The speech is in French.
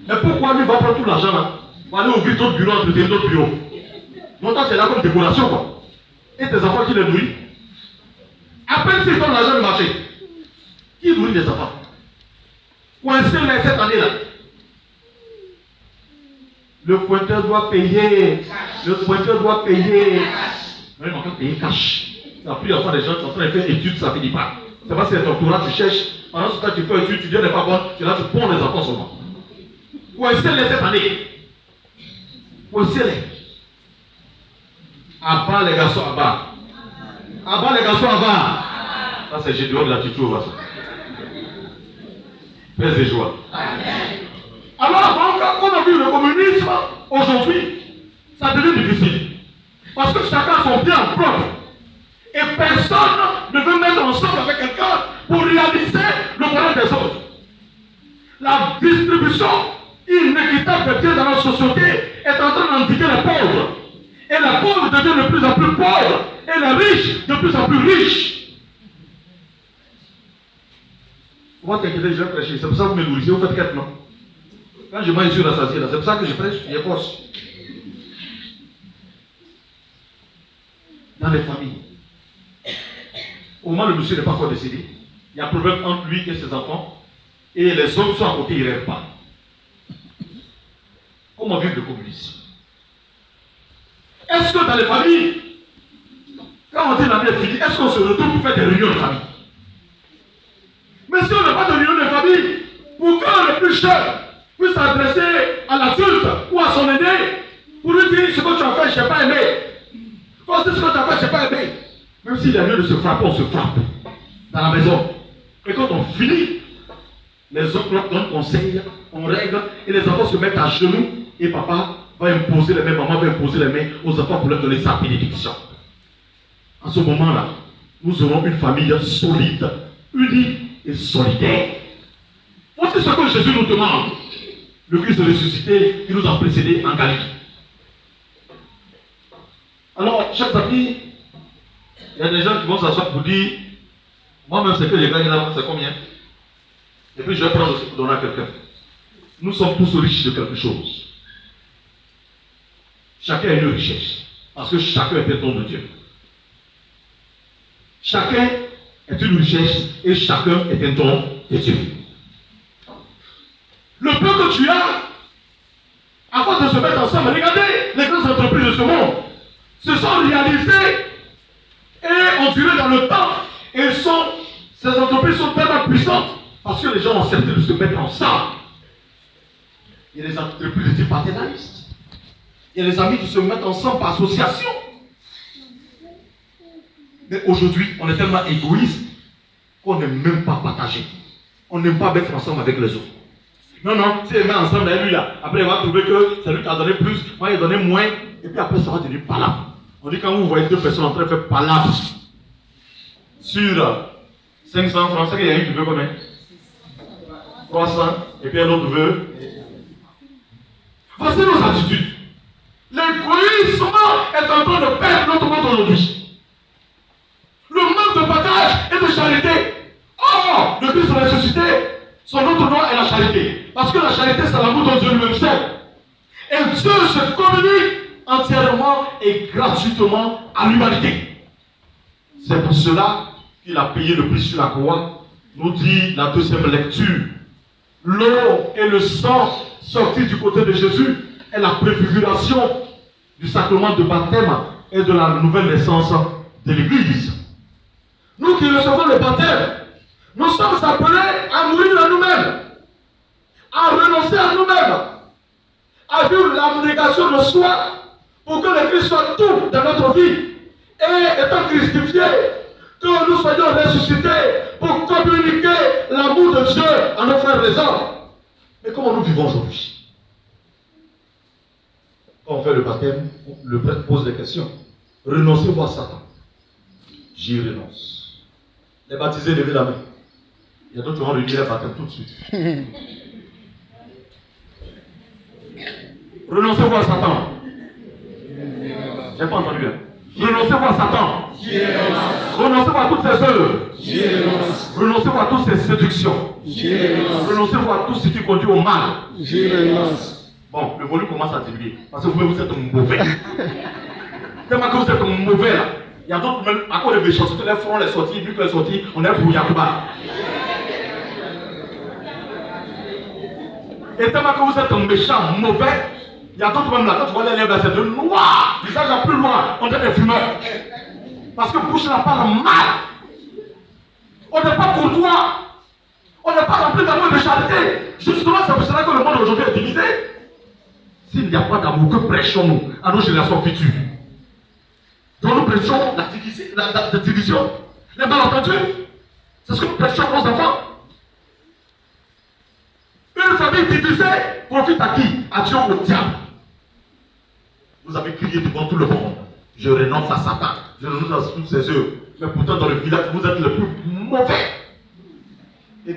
Mais pourquoi lui va prendre tout l'argent là pour aller ouvrir d'autres bureaux, entretenir d'autres bureaux? Donc toi, tu es là comme décoration quoi. Et tes enfants qui les nourrissent. Après, s'ils donnent l'argent du marché, qui nourrit les enfants? Coincez-les cette année-là. Le pointeur doit payer. Le pointeur doit payer. Mais il va encore payer cash. La pluie enfants des gens qui sont en train de faire études, ça ne finit pas. C'est pas si c'est ton doctorat, tu cherches. Pendant ce temps, tu fais études, tu dis n'est pas bon, tu es là, tu ponds les enfants seulement. Coincez-les cette année. Coincez-les. Abat les garçons, abat. Abat les garçons, abat. Ça, c'est Gédéon de la Tito, ça. Paix et joie. Alors, quand on a vu le communisme, aujourd'hui, ça devient difficile. Parce que chacun a son bien propre. Et personne ne veut mettre ensemble avec quelqu'un pour réaliser le bonheur des autres. La distribution inéquitable des biens dans notre société est en train d'endiguer les pauvres. Et les pauvres deviennent de plus en plus pauvres. Et les riches de plus en plus riches. Moi, t'inquiétez, je vais prêcher. C'est pour ça que vous me nourrissez, vous faites quelque non? Quand je mange sur la sasier, c'est pour ça que je prêche, j'ai force. Dans les familles, au moment où le monsieur n'est pas encore décédé, il y a un problème entre lui et ses enfants, et les hommes sont à côté, ils ne rêvent pas. Comment vivre le communisme? Est-ce que dans les familles, quand on dit l'année est finie, est-ce qu'on se retrouve pour faire des réunions de famille? Mais si on n'a pas de réunion de famille, pour quand le plus jeune puisse s'adresser à l'adulte ou à son aîné, pour lui dire ce que tu as fait, je n'ai pas aimé. Quand c'est ce que tu as fait, je n'ai pas aimé. Même s'il y a lieu de se frapper, on se frappe dans la maison. Et quand on finit, les autres donnent conseil, on règle, et les enfants se mettent à genoux, et papa va imposer les mains, maman va imposer les mains aux enfants pour leur donner sa bénédiction. En ce moment-là, nous aurons une famille solide, unie et solidaire. Voici ce que Jésus nous demande. Le Christ ressuscité qui nous a précédés en Galilée. Alors, chers amis, il y a des gens qui vont s'asseoir pour dire, moi-même, ce que j'ai gagné là, c'est combien? Et puis je vais prendre aussi pour donner à quelqu'un. Nous sommes tous riches de quelque chose. Chacun a une richesse. Parce que chacun est un don de Dieu. Chacun est une richesse et chacun est un don de Dieu. Le peu que tu as, avant de se mettre ensemble, regardez les grandes entreprises de ce monde se sont réalisées et ont duré dans le temps. Et ces entreprises sont tellement puissantes parce que les gens ont accepté de se mettre ensemble. Il y a des entreprises de type paternaliste. Il y a des amis qui se mettent ensemble par association. Mais aujourd'hui, on est tellement égoïste qu'on n'aime même pas partager. On n'aime pas mettre ensemble avec les autres. Non, non, si elle met ensemble avec lui là, après il va trouver que c'est lui qui a donné plus, moi il a donné moins, et puis après ça va devenir palabre. On dit quand vous voyez deux personnes en train de faire palabre sur 500 francs, c'est qu'il y a un qui veut combien? 300, et puis l'autre veut. Voici nos attitudes. L'égoïsme est en train de perdre notre monde aujourd'hui. Le manque de partage et de charité. Oh, le Christ ressuscité, son autre nom est la charité. Parce que la charité, c'est l'amour dont Dieu lui-même sait. Et Dieu se communique entièrement et gratuitement à l'humanité. C'est pour cela qu'il a payé le prix sur la croix, nous dit la deuxième lecture. L'eau et le sang sortis du côté de Jésus est la préfiguration du sacrement de baptême et de la nouvelle naissance de l'Église. Nous qui recevons le baptême, nous sommes appelés à mourir à nous-mêmes, à renoncer à nous-mêmes, à vivre l'abnégation de soi pour que le Christ soit tout dans notre vie et étant christifié, que nous soyons ressuscités pour communiquer l'amour de Dieu à nos frères les hommes. Mais comment nous vivons aujourd'hui? Quand on fait le baptême, le prêtre pose des questions. Renoncez-vous à Satan. J'y renonce. Les baptisés, levez la main. Il y a d'autres qui vont renier le baptême tout de suite. Renoncez-vous à Satan. J'ai pas entendu. Renoncez-vous à Satan. Renoncez-vous à toutes ses œuvres. Renoncez-vous à toutes ces séductions. Renoncez-vous à tout ce qui conduit au mal. Bon, le volume commence à diminuer. Parce que vous êtes mauvais. Tellement que vous êtes mauvais là. Il y a d'autres même, à cause de méchanceté, les fronts, les sorties, vu que les sorties, on est pour Yacouba. Et tellement que vous êtes méchant, mauvais, il y a d'autres même là, quand tu vois les lèvres, c'est de noir, visage à plus loin, on est des fumeurs. Parce que bouche n'a pas le mal. On n'est pas courtois. On n'est pas rempli d'amour et de charité. Justement, c'est pour cela que le monde aujourd'hui est divisé. S'il n'y a pas d'amour, que prêchons-nous à nos générations futures? Donc nous prêchons la division, les malentendus. C'est ce que nous prêchons aux enfants. Une famille divisée profite à qui? À Dieu ou au diable. Vous avez crié devant tout le monde. Je renonce à Satan. Je renonce à toutes ses œuvres. Mais pourtant, dans le village, vous êtes le plus mauvais. Et